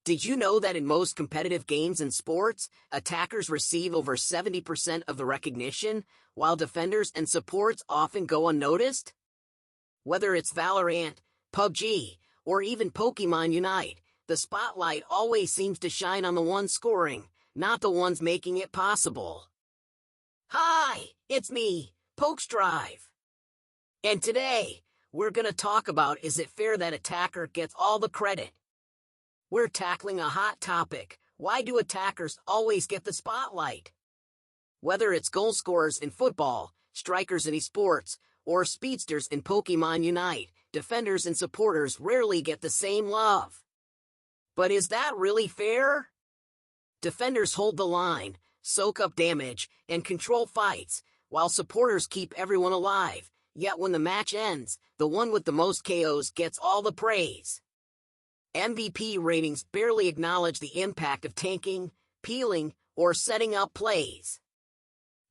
Did you know that in most competitive games and sports, attackers receive over 70% of the recognition, while defenders and supports often go unnoticed? Whether it's Valorant, PUBG, or even Pokemon Unite, the spotlight always seems to shine on the ones scoring, not the ones making it possible. Hi, it's me, PokeStrive. And today, we're gonna talk about, is it fair that attacker gets all the credit? We're tackling a hot topic: why do attackers always get the spotlight? Whether it's goal scorers in football, strikers in esports, or speedsters in Pokemon Unite, defenders and supporters rarely get the same love. But is that really fair? Defenders hold the line, soak up damage, and control fights, while supporters keep everyone alive, yet when the match ends, the one with the most KOs gets all the praise. MVP ratings barely acknowledge the impact of tanking, peeling, or setting up plays.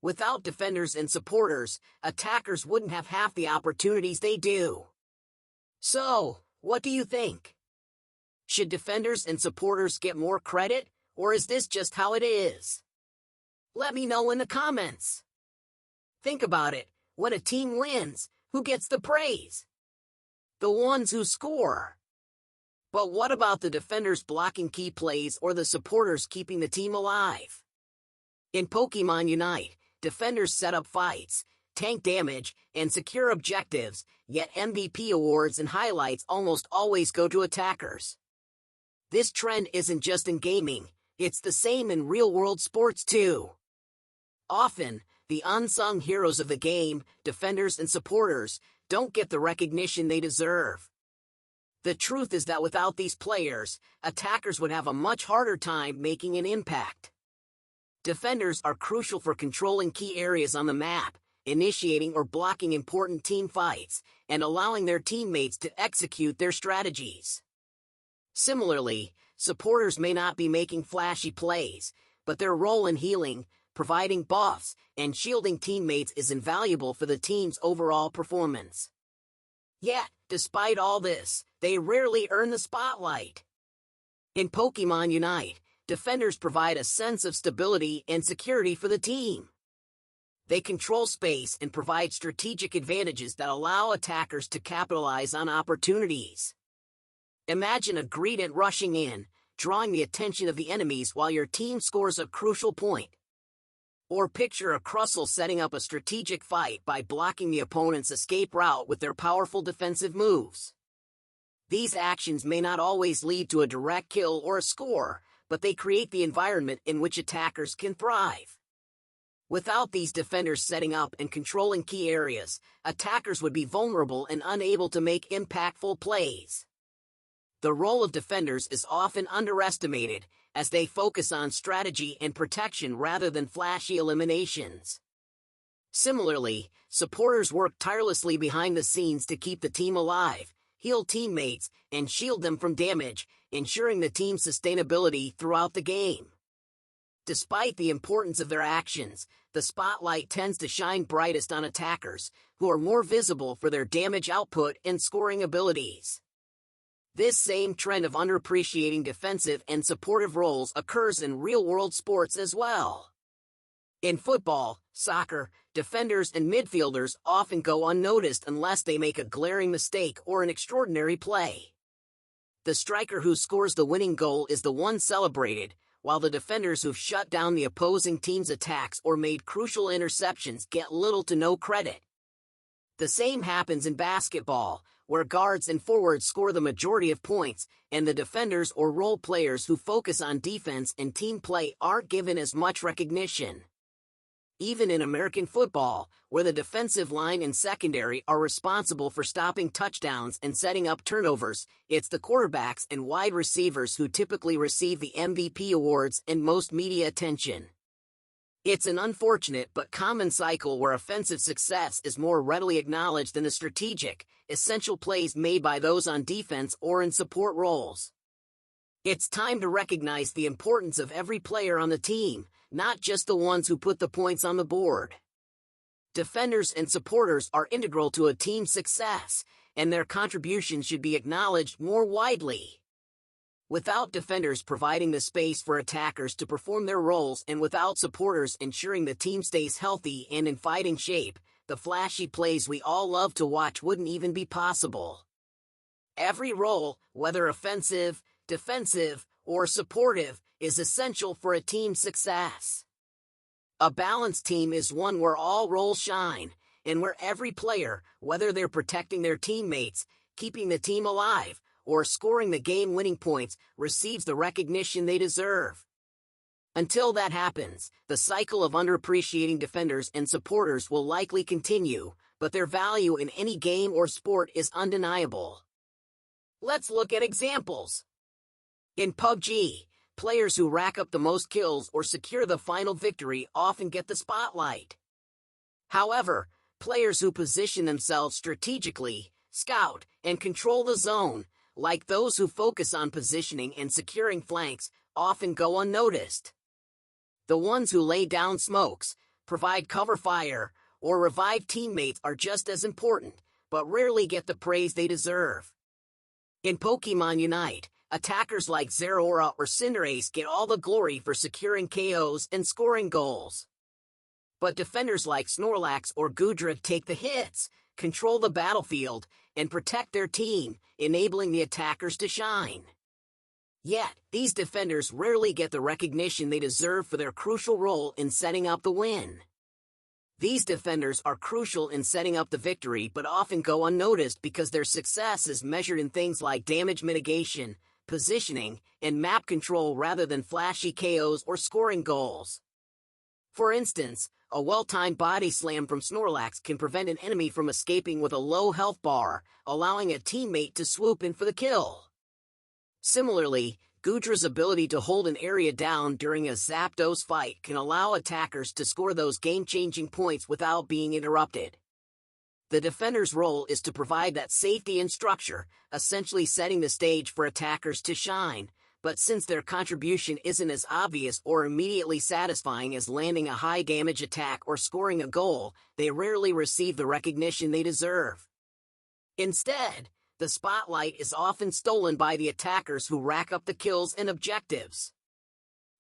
Without defenders and supporters, attackers wouldn't have half the opportunities they do. So, what do you think? Should defenders and supporters get more credit, or is this just how it is? Let me know in the comments. Think about it: when a team wins, who gets the praise? The ones who score. But what about the defenders blocking key plays or the supporters keeping the team alive? In Pokemon Unite, defenders set up fights, tank damage, and secure objectives, yet MVP awards and highlights almost always go to attackers. This trend isn't just in gaming, it's the same in real-world sports too. Often, the unsung heroes of the game, defenders and supporters, don't get the recognition they deserve. The truth is that without these players, attackers would have a much harder time making an impact. Defenders are crucial for controlling key areas on the map, initiating or blocking important team fights, and allowing their teammates to execute their strategies. Similarly, supporters may not be making flashy plays, but their role in healing, providing buffs, and shielding teammates is invaluable for the team's overall performance. Yet, despite all this, they rarely earn the spotlight. In Pokemon Unite, defenders provide a sense of stability and security for the team. They control space and provide strategic advantages that allow attackers to capitalize on opportunities. Imagine a Greedent rushing in, drawing the attention of the enemies while your team scores a crucial point. Or picture a Crustle setting up a strategic fight by blocking the opponent's escape route with their powerful defensive moves. These actions may not always lead to a direct kill or a score, but they create the environment in which attackers can thrive. Without these defenders setting up and controlling key areas, attackers would be vulnerable and unable to make impactful plays. The role of defenders is often underestimated, as they focus on strategy and protection rather than flashy eliminations. Similarly, supporters work tirelessly behind the scenes to keep the team alive, heal teammates, and shield them from damage, ensuring the team's sustainability throughout the game. Despite the importance of their actions, the spotlight tends to shine brightest on attackers, who are more visible for their damage output and scoring abilities. This same trend of underappreciating defensive and supportive roles occurs in real-world sports as well. In football, soccer, defenders and midfielders often go unnoticed unless they make a glaring mistake or an extraordinary play. The striker who scores the winning goal is the one celebrated, while the defenders who've shut down the opposing team's attacks or made crucial interceptions get little to no credit. The same happens in basketball, where guards and forwards score the majority of points, and the defenders or role players who focus on defense and team play aren't given as much recognition. Even in American football, where the defensive line and secondary are responsible for stopping touchdowns and setting up turnovers, it's the quarterbacks and wide receivers who typically receive the MVP awards and most media attention. It's an unfortunate but common cycle where offensive success is more readily acknowledged than the strategic, essential plays made by those on defense or in support roles. It's time to recognize the importance of every player on the team, not just the ones who put the points on the board. Defenders and supporters are integral to a team's success, and their contributions should be acknowledged more widely. Without defenders providing the space for attackers to perform their roles and without supporters ensuring the team stays healthy and in fighting shape, the flashy plays we all love to watch wouldn't even be possible. Every role, whether offensive, defensive, or supportive, is essential for a team's success. A balanced team is one where all roles shine, and where every player, whether they're protecting their teammates, keeping the team alive, or scoring the game-winning points, receives the recognition they deserve. Until that happens, the cycle of underappreciating defenders and supporters will likely continue, but their value in any game or sport is undeniable. Let's look at examples. In PUBG, players who rack up the most kills or secure the final victory often get the spotlight. However, players who position themselves strategically, scout, and control the zone, like those who focus on positioning and securing flanks, often go unnoticed. The ones who lay down smokes, provide cover fire, or revive teammates are just as important, but rarely get the praise they deserve. In Pokemon Unite, attackers like Zeraora or Cinderace get all the glory for securing KOs and scoring goals. But defenders like Snorlax or Goodra take the hits, control the battlefield, and protect their team, enabling the attackers to shine. Yet, these defenders rarely get the recognition they deserve for their crucial role in setting up the win. These defenders are crucial in setting up the victory but often go unnoticed because their success is measured in things like damage mitigation, positioning, and map control rather than flashy KOs or scoring goals. For instance, a well-timed body slam from Snorlax can prevent an enemy from escaping with a low health bar, allowing a teammate to swoop in for the kill. Similarly, Goodra's ability to hold an area down during a Zapdos fight can allow attackers to score those game-changing points without being interrupted. The defender's role is to provide that safety and structure, essentially setting the stage for attackers to shine, but since their contribution isn't as obvious or immediately satisfying as landing a high-damage attack or scoring a goal, they rarely receive the recognition they deserve. Instead, the spotlight is often stolen by the attackers who rack up the kills and objectives.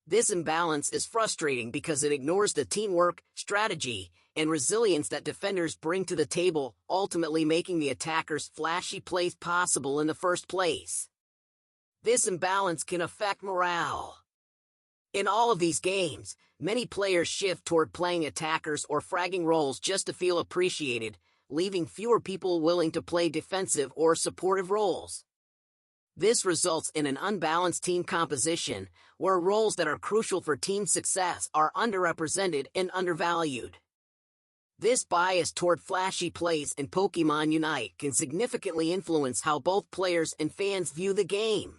This imbalance is frustrating because it ignores the teamwork, strategy, and resilience that defenders bring to the table, ultimately making the attackers' flashy plays possible in the first place. This imbalance can affect morale. In all of these games, many players shift toward playing attackers or fragging roles just to feel appreciated, leaving fewer people willing to play defensive or supportive roles. This results in an unbalanced team composition, where roles that are crucial for team success are underrepresented and undervalued. This bias toward flashy plays in Pokemon Unite can significantly influence how both players and fans view the game.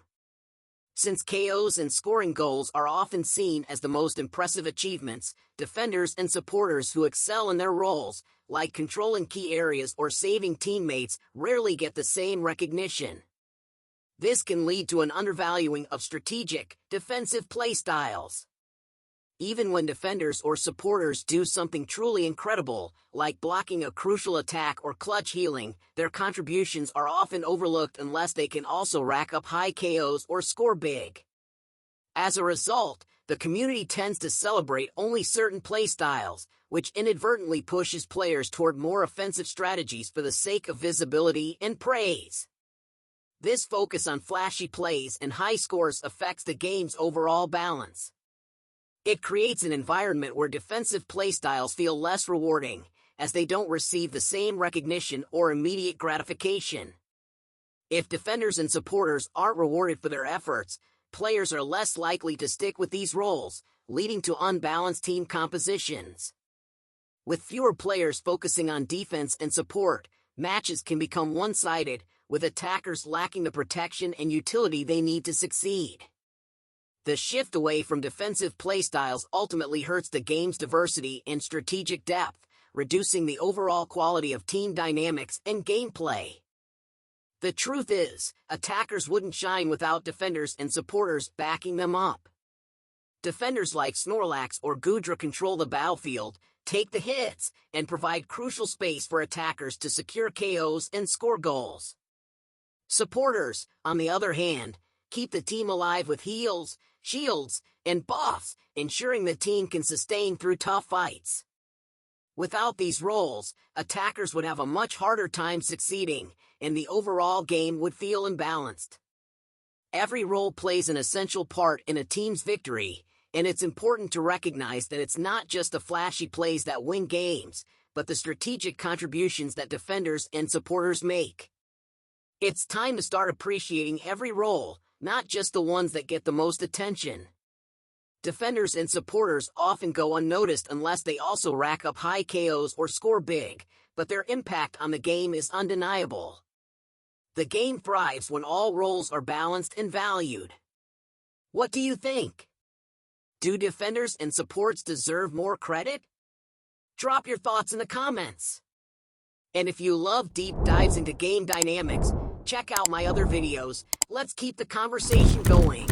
Since KOs and scoring goals are often seen as the most impressive achievements, defenders and supporters who excel in their roles, like controlling key areas or saving teammates, rarely get the same recognition. This can lead to an undervaluing of strategic, defensive playstyles. Even when defenders or supporters do something truly incredible, like blocking a crucial attack or clutch healing, their contributions are often overlooked unless they can also rack up high KOs or score big. As a result, the community tends to celebrate only certain playstyles, which inadvertently pushes players toward more offensive strategies for the sake of visibility and praise. This focus on flashy plays and high scores affects the game's overall balance. It creates an environment where defensive playstyles feel less rewarding, as they don't receive the same recognition or immediate gratification. If defenders and supporters aren't rewarded for their efforts, players are less likely to stick with these roles, leading to unbalanced team compositions. With fewer players focusing on defense and support, matches can become one-sided, with attackers lacking the protection and utility they need to succeed. The shift away from defensive playstyles ultimately hurts the game's diversity and strategic depth, reducing the overall quality of team dynamics and gameplay. The truth is, attackers wouldn't shine without defenders and supporters backing them up. Defenders like Snorlax or Goodra control the battlefield, take the hits, and provide crucial space for attackers to secure KOs and score goals. Supporters, on the other hand, keep the team alive with heals, shields, and buffs, ensuring the team can sustain through tough fights. Without these roles, attackers would have a much harder time succeeding, and the overall game would feel imbalanced. Every role plays an essential part in a team's victory, and it's important to recognize that it's not just the flashy plays that win games, but the strategic contributions that defenders and supporters make. It's time to start appreciating every role, not just the ones that get the most attention. Defenders and supporters often go unnoticed unless they also rack up high KOs or score big, but their impact on the game is undeniable. The game thrives when all roles are balanced and valued. What do you think? Do defenders and supports deserve more credit? Drop your thoughts in the comments. And if you love deep dives into game dynamics, check out my other videos. Let's keep the conversation going.